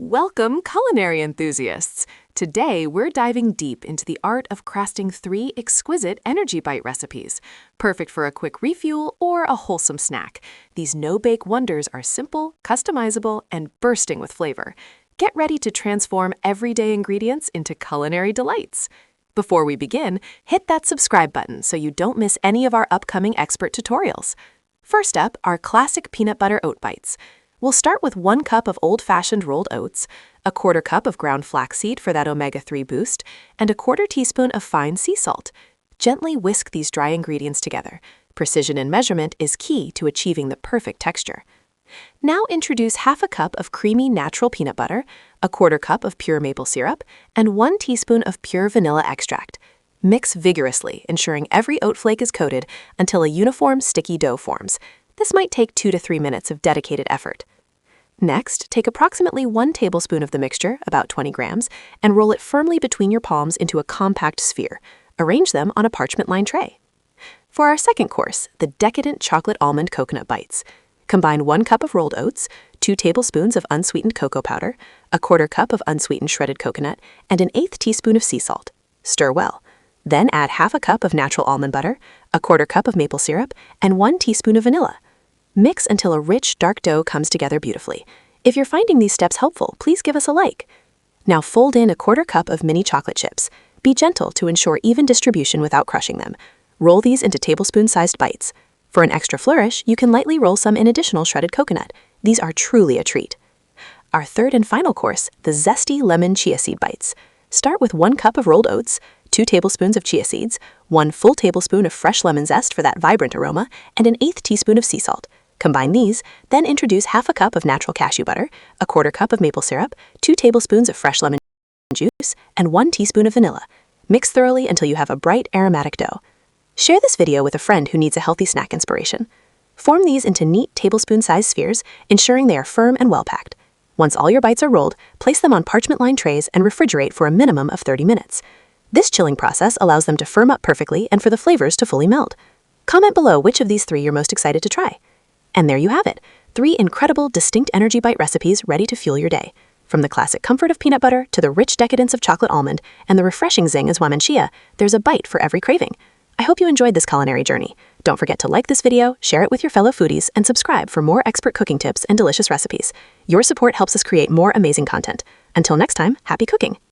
Welcome, culinary enthusiasts! Today, we're diving deep into the art of crafting 3 exquisite energy bite recipes, perfect for a quick refuel or a wholesome snack. These no-bake wonders are simple, customizable, and bursting with flavor. Get ready to transform everyday ingredients into culinary delights. Before we begin, hit that subscribe button so you don't miss any of our upcoming expert tutorials. First up, our classic peanut butter oat bites. We'll start with 1 cup of old-fashioned rolled oats, a 1/4 cup of ground flaxseed for that omega-3 boost, and a 1/4 teaspoon of fine sea salt. Gently whisk these dry ingredients together. Precision in measurement is key to achieving the perfect texture. Now introduce 1/2 cup of creamy natural peanut butter, a 1/4 cup of pure maple syrup, and 1 teaspoon of pure vanilla extract. Mix vigorously, ensuring every oat flake is coated until a uniform sticky dough forms. This might take 2 to 3 minutes of dedicated effort. Next, take approximately 1 tablespoon of the mixture, about 20 grams, and roll it firmly between your palms into a compact sphere. Arrange them on a parchment-lined tray. For our second course, the decadent chocolate almond coconut bites. Combine 1 cup of rolled oats, 2 tablespoons of unsweetened cocoa powder, a 1/4 cup of unsweetened shredded coconut, and an 1/8 teaspoon of sea salt. Stir well. Then add 1/2 cup of natural almond butter, a 1/4 cup of maple syrup, and 1 teaspoon of vanilla. Mix until a rich, dark dough comes together beautifully. If you're finding these steps helpful, please give us a like. Now fold in a 1/4 cup of mini chocolate chips. Be gentle to ensure even distribution without crushing them. Roll these into tablespoon-sized bites. For an extra flourish, you can lightly roll some in additional shredded coconut. These are truly a treat. Our third and final course, the zesty lemon chia seed bites. Start with 1 cup of rolled oats, 2 tablespoons of chia seeds, 1 full tablespoon of fresh lemon zest for that vibrant aroma, and an 1/8 teaspoon of sea salt. Combine these, then introduce 1/2 cup of natural cashew butter, a 1/4 cup of maple syrup, 2 tablespoons of fresh lemon juice, and 1 teaspoon of vanilla. Mix thoroughly until you have a bright, aromatic dough. Share this video with a friend who needs a healthy snack inspiration. Form these into neat tablespoon-sized spheres, ensuring they are firm and well-packed. Once all your bites are rolled, place them on parchment-lined trays and refrigerate for a minimum of 30 minutes. This chilling process allows them to firm up perfectly and for the flavors to fully meld. Comment below which of these 3 you're most excited to try. And there you have it, 3 incredible, distinct energy bite recipes ready to fuel your day. From the classic comfort of peanut butter to the rich decadence of chocolate almond and the refreshing zing of guam and chia, there's a bite for every craving. I hope you enjoyed this culinary journey. Don't forget to like this video, share it with your fellow foodies, and subscribe for more expert cooking tips and delicious recipes. Your support helps us create more amazing content. Until next time, happy cooking!